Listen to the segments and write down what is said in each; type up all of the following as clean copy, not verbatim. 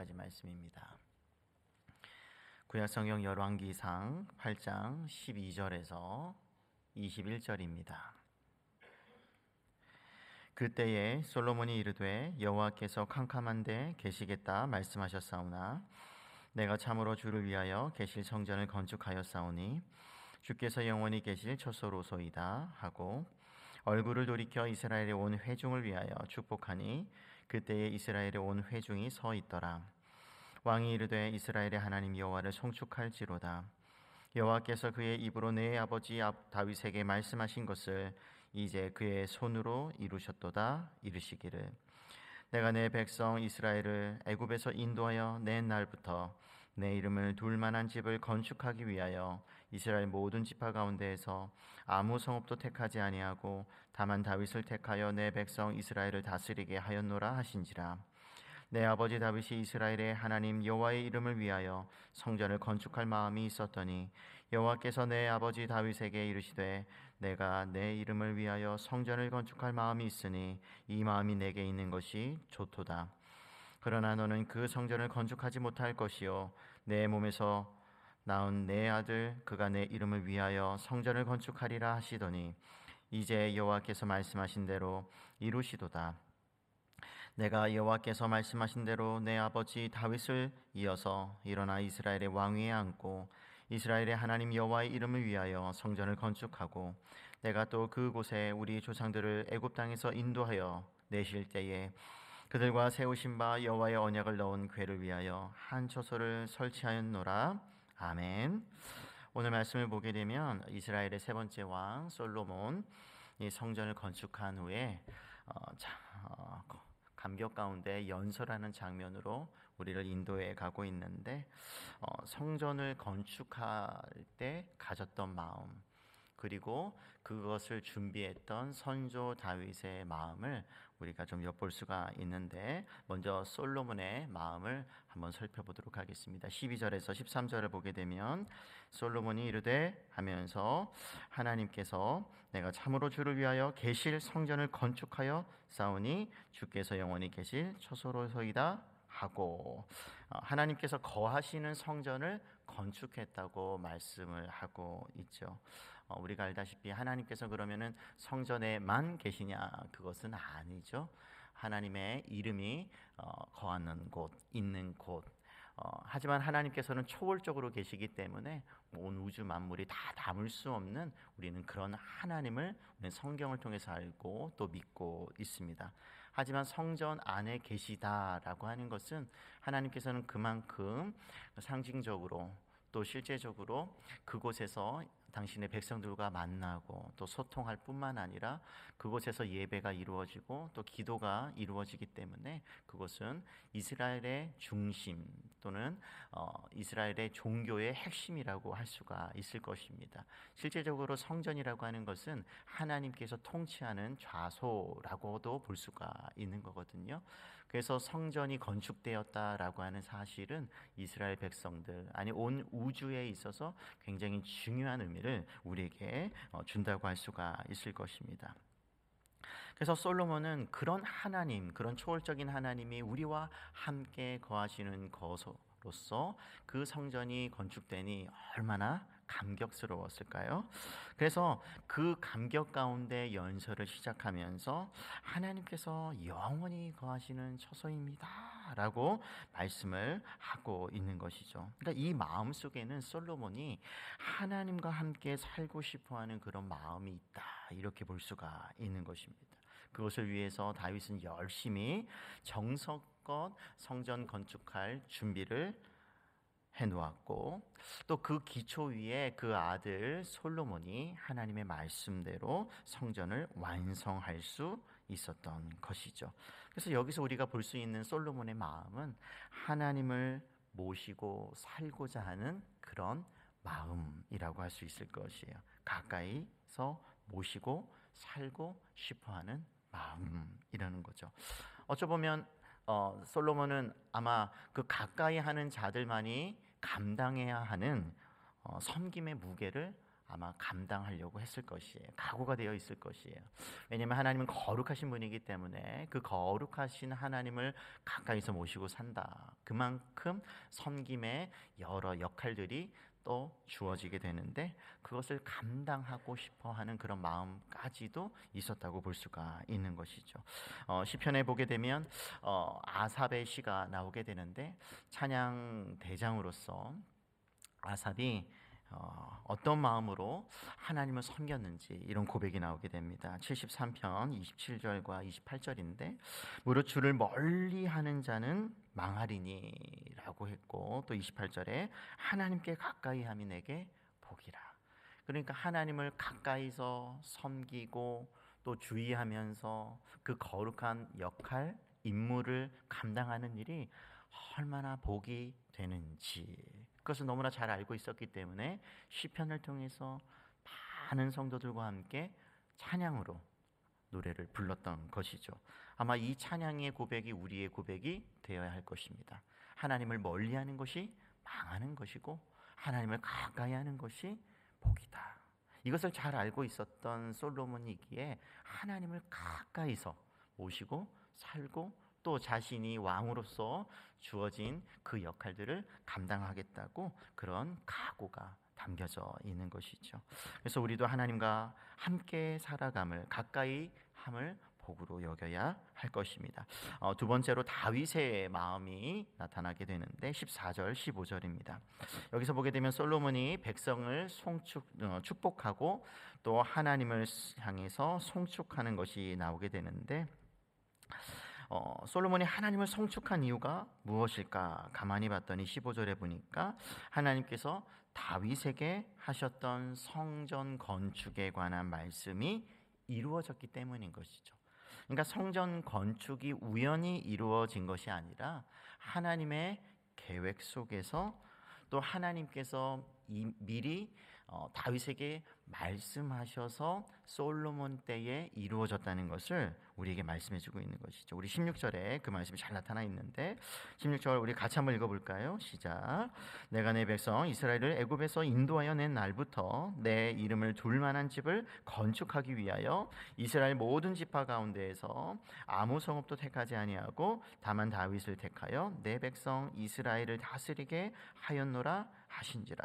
가지 말씀입니다. 구약성경 열왕기상 8장 12절에서 21절입니다. 그때에 솔로몬이 이르되 여호와께서 캄캄한데 계시겠다 말씀하셨사오나 내가 참으로 주를 위하여 계실 성전을 건축하였사오니 주께서 영원히 계실 처소로소이다 하고 얼굴을 돌이켜 이스라엘의 온 회중을 위하여 축복하니 그때에 이스라엘의 온 회중이 서 있더라. 왕이 이르되 이스라엘의 하나님 여호와를 송축할지로다. 여호와께서 그의 입으로 내 아버지 다윗에게 말씀하신 것을 이제 그의 손으로 이루셨도다. 이르시기를 내가 내 백성 이스라엘을 애굽에서 인도하여 낸 날부터 내 이름을 둘 만한 집을 건축하기 위하여 이스라엘 모든 지파 가운데에서 아무 성읍도 택하지 아니하고 다만 다윗을 택하여 내 백성 이스라엘을 다스리게 하였노라 하신지라. 내 아버지 다윗이 이스라엘의 하나님 여호와의 이름을 위하여 성전을 건축할 마음이 있었더니 여호와께서 내 아버지 다윗에게 이르시되 내가 내 이름을 위하여 성전을 건축할 마음이 있으니 이 마음이 내게 있는 것이 좋도다. 그러나 너는 그 성전을 건축하지 못할 것이요 내 몸에서 낳은 내 아들 그가 내 이름을 위하여 성전을 건축하리라 하시더니 이제 여호와께서 말씀하신 대로 이루시도다. 내가 여호와께서 말씀하신 대로 내 아버지 다윗을 이어서 일어나 이스라엘의 왕위에 앉고 이스라엘의 하나님 여호와의 이름을 위하여 성전을 건축하고 내가 또 그곳에 우리 조상들을 애굽 땅에서 인도하여 내실 때에 그들과 세우신 바 여호와의 언약을 넣은 궤를 위하여 한 처소를 설치하였노라. 아멘. 오늘 말씀을 보게 되면 이스라엘의 세 번째 왕 솔로몬 이 성전을 건축한 후에 감격 가운데 연설하는 장면으로 우리를 인도해 가고 있는데 성전을 건축할 때 가졌던 마음 그리고 그것을 준비했던 선조 다윗의 마음을 우리가 좀 엿볼 수가 있는데 먼저 솔로몬의 마음을 한번 살펴보도록 하겠습니다. 12절에서 13절을 보게 되면 솔로몬이 이르되 하면서 하나님께서 내가 참으로 주를 위하여 계실 성전을 건축하여 싸우니 주께서 영원히 계실 처소로소이다 하고 하나님께서 거하시는 성전을 건축했다고 말씀을 하고 있죠. 우리가 알다시피 하나님께서 그러면은 성전에만 계시냐? 그것은 아니죠. 하나님의 이름이 거하는 곳, 있는 곳. 하지만 하나님께서는 초월적으로 계시기 때문에 온 우주 만물이 다 담을 수 없는 우리는 그런 하나님을 우리는 성경을 통해서 알고 또 믿고 있습니다. 하지만 성전 안에 계시다라고 하는 것은 하나님께서는 그만큼 상징적으로 또 실제적으로 그곳에서 당신의 백성들과 만나고 또 소통할 뿐만 아니라 그곳에서 예배가 이루어지고 또 기도가 이루어지기 때문에 그것은 이스라엘의 중심 또는 이스라엘의 종교의 핵심이라고 할 수가 있을 것입니다. 실제적으로 성전이라고 하는 것은 하나님께서 통치하는 좌소라고도 볼 수가 있는 거거든요. 그래서 성전이 건축되었다라고 하는 사실은 이스라엘 백성들 아니 온 우주에 있어서 굉장히 중요한 의미를 우리에게 준다고 할 수가 있을 것입니다. 그래서 솔로몬은 그런 하나님, 그런 초월적인 하나님이 우리와 함께 거하시는 것으로서 그 성전이 건축되니 얼마나 감격스러웠을까요? 그래서 그 감격 가운데 연설을 시작하면서 하나님께서 영원히 거하시는 처소입니다 라고 말씀을 하고 있는 것이죠. 그러니까 이 마음 속에는 솔로몬이 하나님과 함께 살고 싶어하는 그런 마음이 있다 이렇게 볼 수가 있는 것입니다. 그것을 위해서 다윗은 열심히 정성껏 성전 건축할 준비를 해놓았고 또 그 기초 위에 그 아들 솔로몬이 하나님의 말씀대로 성전을 완성할 수 있었던 것이죠. 그래서 여기서 우리가 볼 수 있는 솔로몬의 마음은 하나님을 모시고 살고자 하는 그런 마음이라고 할 수 있을 것이에요. 가까이서 모시고 살고 싶어하는 마음이라는 거죠. 어쩌보면 솔로몬은 아마 그 가까이 하는 자들만이 감당해야 하는 섬김의 무게를 아마 감당하려고 했을 것이에요. 각오가 되어 있을 것이에요. 왜냐하면 하나님은 거룩하신 분이기 때문에 그 거룩하신 하나님을 가까이서 모시고 산다. 그만큼 섬김의 여러 역할들이 또 주어지게 되는데 그것을 감당하고 싶어하는 그런 마음까지도 있었다고 볼 수가 있는 것이죠. 시편에 보게 되면 아삽의 시가 나오게 되는데 찬양 대장으로서 아삽이 어떤 마음으로 하나님을 섬겼는지 이런 고백이 나오게 됩니다. 73편 27절과 28절인데 무릇 주를 멀리하는 자는 망하리니 라고 했고 또 28절에 하나님께 가까이함이 내게 복이라. 그러니까 하나님을 가까이서 섬기고 또 주의하면서 그 거룩한 역할, 임무를 감당하는 일이 얼마나 복이 되는지 그것을 너무나 잘 알고 있었기 때문에 시편을 통해서 많은 성도들과 함께 찬양으로 노래를 불렀던 것이죠. 아마 이 찬양의 고백이 우리의 고백이 되어야 할 것입니다. 하나님을 멀리하는 것이 망하는 것이고 하나님을 가까이 하는 것이 복이다. 이것을 잘 알고 있었던 솔로몬이기에 하나님을 가까이서 모시고 살고 또 자신이 왕으로서 주어진 그 역할들을 감당하겠다고 그런 각오가 담겨져 있는 것이죠. 그래서 우리도 하나님과 함께 살아감을 가까이 함을 복으로 여겨야 할 것입니다. 두 번째로 다윗의 마음이 나타나게 되는데 14절 15절입니다. 여기서 보게 되면 솔로몬이 백성을 축복하고 또 하나님을 향해서 송축하는 것이 나오게 되는데 솔로몬이 하나님을 송축한 이유가 무엇일까 가만히 봤더니 15절에 보니까 하나님께서 다윗에게 하셨던 성전 건축에 관한 말씀이 이루어졌기 때문인 것이죠. 그러니까 성전 건축이 우연히 이루어진 것이 아니라 하나님의 계획 속에서 또 하나님께서 미리 다윗에게 말씀하셔서 솔로몬 때에 이루어졌다는 것을 우리에게 말씀해주고 있는 것이죠. 우리 16절에 그 말씀이 잘 나타나 있는데 16절 우리 같이 한번 읽어볼까요? 시작. 내가 내 백성 이스라엘을 애굽에서 인도하여 낸 날부터 내 이름을 둘 만한 집을 건축하기 위하여 이스라엘 모든 지파 가운데에서 아무 성읍도 택하지 아니하고 다만 다윗을 택하여 내 백성 이스라엘을 다스리게 하였노라 하신지라.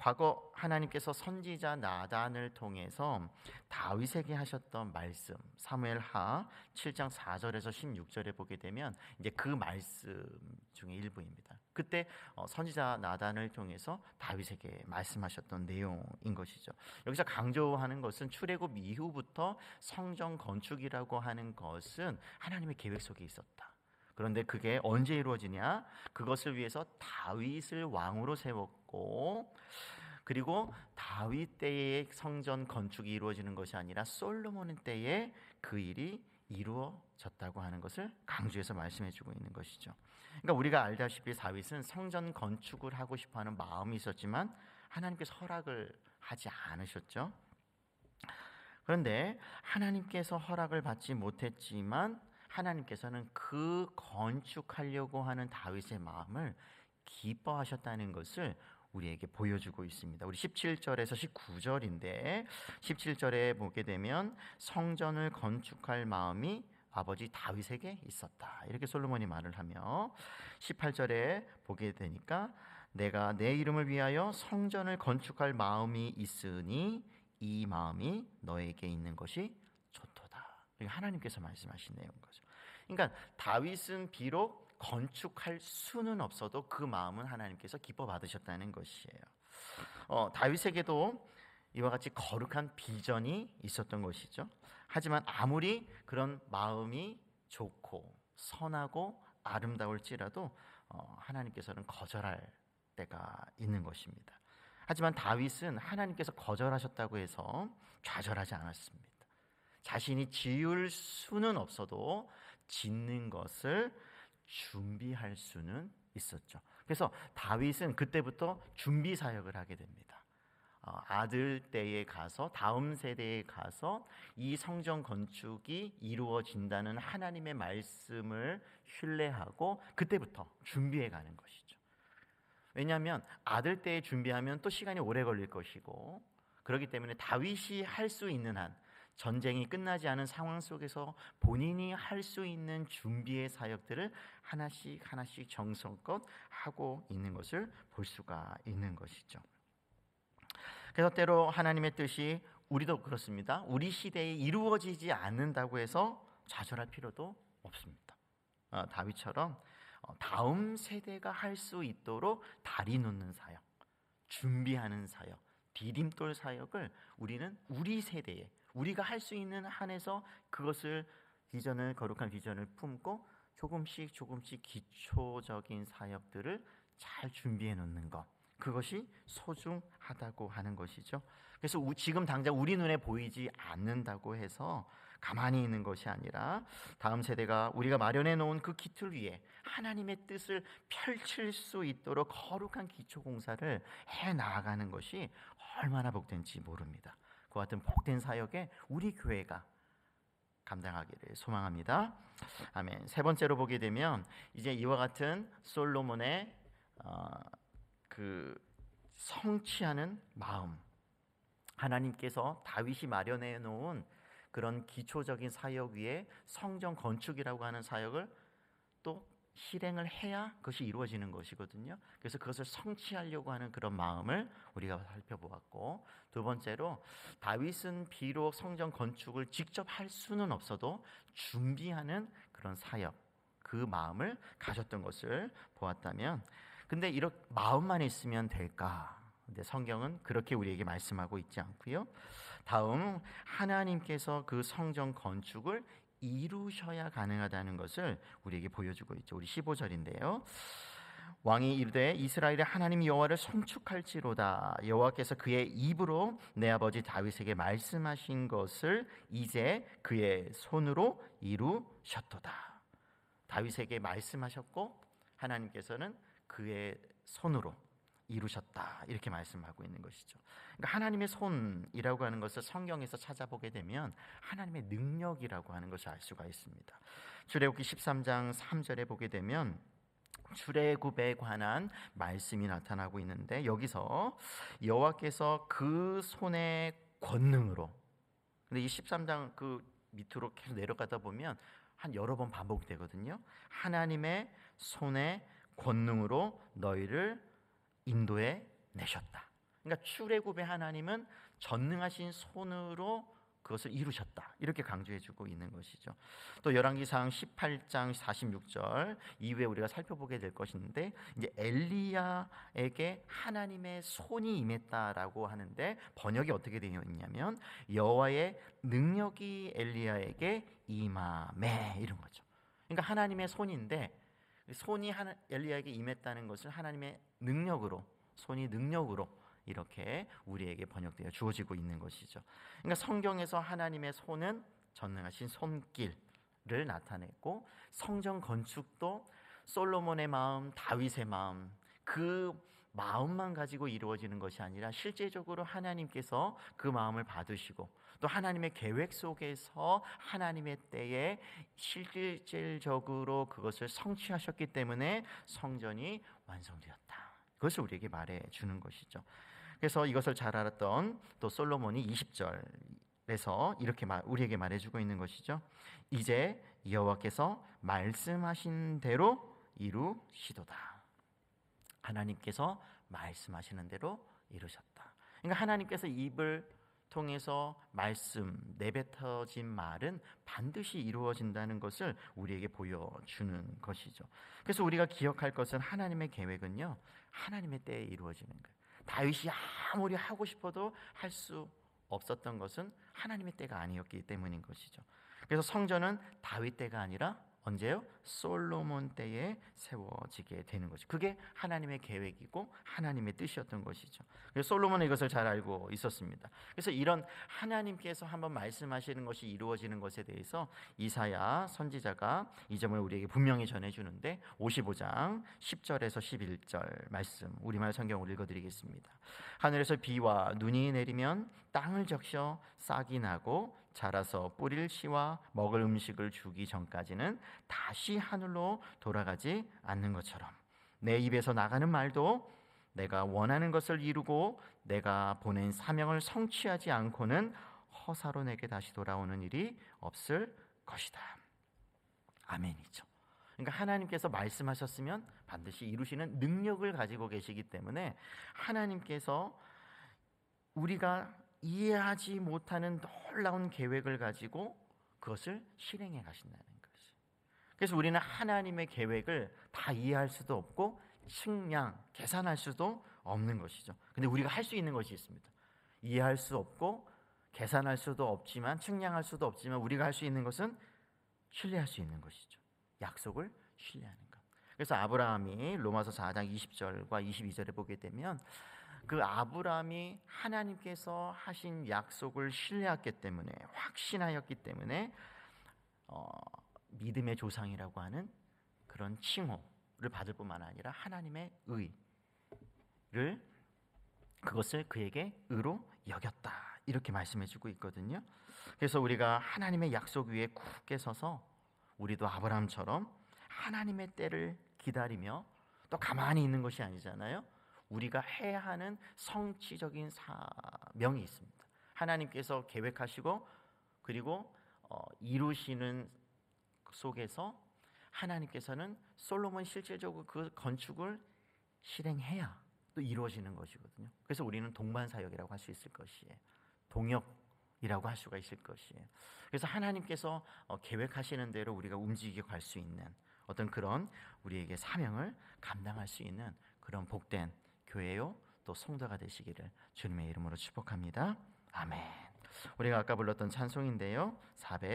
과거 하나님께서 선지자 나단을 통해서 다윗에게 하셨던 말씀 사무엘하 7장 4절에서 16절에 보게 되면 이제 그 말씀 중에 일부입니다. 그때 선지자 나단을 통해서 다윗에게 말씀하셨던 내용인 것이죠. 여기서 강조하는 것은 출애굽 이후부터 성전 건축이라고 하는 것은 하나님의 계획 속에 있었다. 그런데 그게 언제 이루어지냐? 그것을 위해서 다윗을 왕으로 세웠고 그리고 다윗 때의 성전 건축이 이루어지는 것이 아니라 솔로몬 때에 그 일이 이루어졌다고 하는 것을 강조해서 말씀해주고 있는 것이죠. 그러니까 우리가 알다시피 다윗은 성전 건축을 하고 싶어하는 마음이 있었지만 하나님께서 허락을 하지 않으셨죠. 그런데 하나님께서 허락을 받지 못했지만 하나님께서는 그 건축하려고 하는 다윗의 마음을 기뻐하셨다는 것을 우리에게 보여주고 있습니다. 우리 17절에서 19절인데 17절에 보게 되면 성전을 건축할 마음이 아버지 다윗에게 있었다. 이렇게 솔로몬이 말을 하며 18절에 보게 되니까 내가 내 이름을 위하여 성전을 건축할 마음이 있으니 이 마음이 너에게 있는 것이 좋도다. 하나님께서 말씀하신 내용인 거죠. 그러니까 다윗은 비록 건축할 수는 없어도 그 마음은 하나님께서 기뻐 받으셨다는 것이에요. 다윗에게도 이와 같이 거룩한 비전이 있었던 것이죠. 하지만 아무리 그런 마음이 좋고 선하고 아름다울지라도 하나님께서는 거절할 때가 있는 것입니다. 하지만 다윗은 하나님께서 거절하셨다고 해서 좌절하지 않았습니다. 자신이 지을 수는 없어도 짓는 것을 준비할 수는 있었죠. 그래서 다윗은 그때부터 준비 사역을 하게 됩니다. 아들 때에 가서 다음 세대에 가서 이 성전 건축이 이루어진다는 하나님의 말씀을 신뢰하고 그때부터 준비해 가는 것이죠. 왜냐하면 아들 때 준비하면 또 시간이 오래 걸릴 것이고, 그렇기 때문에 다윗이 할 수 있는 한, 전쟁이 끝나지 않은 상황 속에서 본인이 할 수 있는 준비의 사역들을 하나씩 하나씩 정성껏 하고 있는 것을 볼 수가 있는 것이죠. 그래서 때로 하나님의 뜻이, 우리도 그렇습니다, 우리 시대에 이루어지지 않는다고 해서 좌절할 필요도 없습니다. 다윗처럼 다음 세대가 할 수 있도록 다리 놓는 사역, 준비하는 사역, 디딤돌 사역을 우리는 우리 세대에, 우리가 할 수 있는 한에서 그것을, 비전을, 거룩한 비전을 품고 조금씩 조금씩 기초적인 사역들을 잘 준비해 놓는 것, 그것이 소중하다고 하는 것이죠. 그래서 지금 당장 우리 눈에 보이지 않는다고 해서 가만히 있는 것이 아니라, 다음 세대가 우리가 마련해 놓은 그 기틀 위에 하나님의 뜻을 펼칠 수 있도록 거룩한 기초 공사를 해 나아가는 것이 얼마나 복된지 모릅니다. 그와 같은 복된 사역에 우리 교회가 감당하기를 소망합니다. 아멘. 세 번째로 보게 되면, 이제 이와 같은 솔로몬의 그 성취하는 마음, 하나님께서 다윗이 마련해 놓은 그런 기초적인 사역 위에 성전 건축이라고 하는 사역을 또 실행을 해야 그것이 이루어지는 것이거든요. 그래서 그것을 성취하려고 하는 그런 마음을 우리가 살펴보았고, 두 번째로 다윗은 비록 성전 건축을 직접 할 수는 없어도 준비하는 그런 사역, 그 마음을 가졌던 것을 보았다면, 근데 이렇게 마음만 있으면 될까? 근데 성경은 그렇게 우리에게 말씀하고 있지 않고요. 다음, 하나님께서 그 성전 건축을 이루셔야 가능하다는 것을 우리에게 보여주고 있죠. 우리 15절인데요. 왕이 이르되 이스라엘의 하나님 여호와를 송축할지로다. 여호와께서 그의 입으로 내 아버지 다윗에게 말씀하신 것을 이제 그의 손으로 이루셨도다. 다윗에게 말씀하셨고 하나님께서는 그의 손으로 이루셨다, 이렇게 말씀하고 있는 것이죠. 그러니까 하나님의 손이라고 하는 것을 성경에서 찾아보게 되면 하나님의 능력이라고 하는 것을 알 수가 있습니다. 출애굽기 13장 3절에 보게 되면 출애굽에 관한 말씀이 나타나고 있는데, 여기서 여호와께서 그 손의 권능으로, 근데 이 13장 그 밑으로 계속 내려가다 보면 한 여러 번 반복되거든요. 하나님의 손의 권능으로 너희를 인도해 내셨다. 그러니까 출애굽의 하나님은 전능하신 손으로 그것을 이루셨다, 이렇게 강조해주고 있는 것이죠. 또 열왕기상 18장 46절 이후에 우리가 살펴보게 될 것인데, 이제 엘리야에게 하나님의 손이 임했다라고 하는데 번역이 어떻게 되어 있냐면 여호와의 능력이 엘리야에게 임하매, 이런 거죠. 그러니까 하나님의 손인데, 손이 엘리야에게 임했다는 것을 하나님의 능력으로, 손이 능력으로 이렇게 우리에게 번역되어 주어지고 있는 것이죠. 그러니까 성경에서 하나님의 손은 전능하신 손길을 나타냈고, 성전 건축도 솔로몬의 마음, 다윗의 마음, 그 마음만 가지고 이루어지는 것이 아니라 실제적으로 하나님께서 그 마음을 받으시고 또 하나님의 계획 속에서 하나님의 때에 실질적으로 그것을 성취하셨기 때문에 성전이 완성되었다, 그것을 우리에게 말해주는 것이죠. 그래서 이것을 잘 알았던 또 솔로몬이 20절에서 이렇게 우리에게 말해주고 있는 것이죠. 이제 여호와께서 말씀하신 대로 이루시도다. 하나님께서 말씀하시는 대로 이루셨다. 그러니까 하나님께서 입을 통해서 말씀, 내뱉어진 말은 반드시 이루어진다는 것을 우리에게 보여주는 것이죠. 그래서 우리가 기억할 것은, 하나님의 계획은요, 하나님의 때에 이루어지는 거예요. 다윗이 아무리 하고 싶어도 할 수 없었던 것은 하나님의 때가 아니었기 때문인 것이죠. 그래서 성전은 다윗 때가 아니라 언제요? 솔로몬 때에 세워지게 되는 거죠. 그게 하나님의 계획이고 하나님의 뜻이었던 것이죠. 그래서 솔로몬은 이것을 잘 알고 있었습니다. 그래서 이런 하나님께서 한번 말씀하시는 것이 이루어지는 것에 대해서 이사야 선지자가 이 점을 우리에게 분명히 전해주는데, 55장 10절에서 11절 말씀, 우리말 성경을 읽어드리겠습니다. 하늘에서 비와 눈이 내리면 땅을 적셔 싹이 나고 자라서 뿌릴 씨와 먹을 음식을 주기 전까지는 다시 하늘로 돌아가지 않는 것처럼 내 입에서 나가는 말도 내가 원하는 것을 이루고 내가 보낸 사명을 성취하지 않고는 허사로 내게 다시 돌아오는 일이 없을 것이다. 아멘이죠. 그러니까 하나님께서 말씀하셨으면 반드시 이루시는 능력을 가지고 계시기 때문에 하나님께서 우리가 이해하지 못하는 놀라운 계획을 가지고 그것을 실행해 가신다는 것이. 그래서 우리는 하나님의 계획을 다 이해할 수도 없고 측량, 계산할 수도 없는 것이죠. 근데 우리가 할 수 있는 것이 있습니다. 이해할 수 없고 계산할 수도 없지만, 측량할 수도 없지만 우리가 할 수 있는 것은 신뢰할 수 있는 것이죠. 약속을 신뢰하는 것. 그래서 아브라함이 로마서 4장 20절과 22절에 보게 되면 그 아브라함이 하나님께서 하신 약속을 신뢰했기 때문에, 확신하였기 때문에 믿음의 조상이라고 하는 그런 칭호를 받을 뿐만 아니라 하나님의 의를, 그것을 그에게 의로 여겼다, 이렇게 말씀해주고 있거든요. 그래서 우리가 하나님의 약속 위에 굳게 서서 우리도 아브라함처럼 하나님의 때를 기다리며, 또 가만히 있는 것이 아니잖아요. 우리가 해야 하는 성취적인 사명이 있습니다. 하나님께서 계획하시고 그리고 이루시는 속에서 하나님께서는 솔로몬 실질적으로 그 건축을 실행해야 또 이루어지는 것이거든요. 그래서 우리는 동반사역이라고 할 수 있을 것이에요. 동역이라고 할 수가 있을 것이에요. 그래서 하나님께서 계획하시는 대로 우리가 움직이게 갈 수 있는 어떤 그런 우리에게 사명을 감당할 수 있는 그런 복된 교회요 또 성도가 되시기를 주님의 이름으로 축복합니다. 아멘. 우리가 아까 불렀던 찬송인데요, 400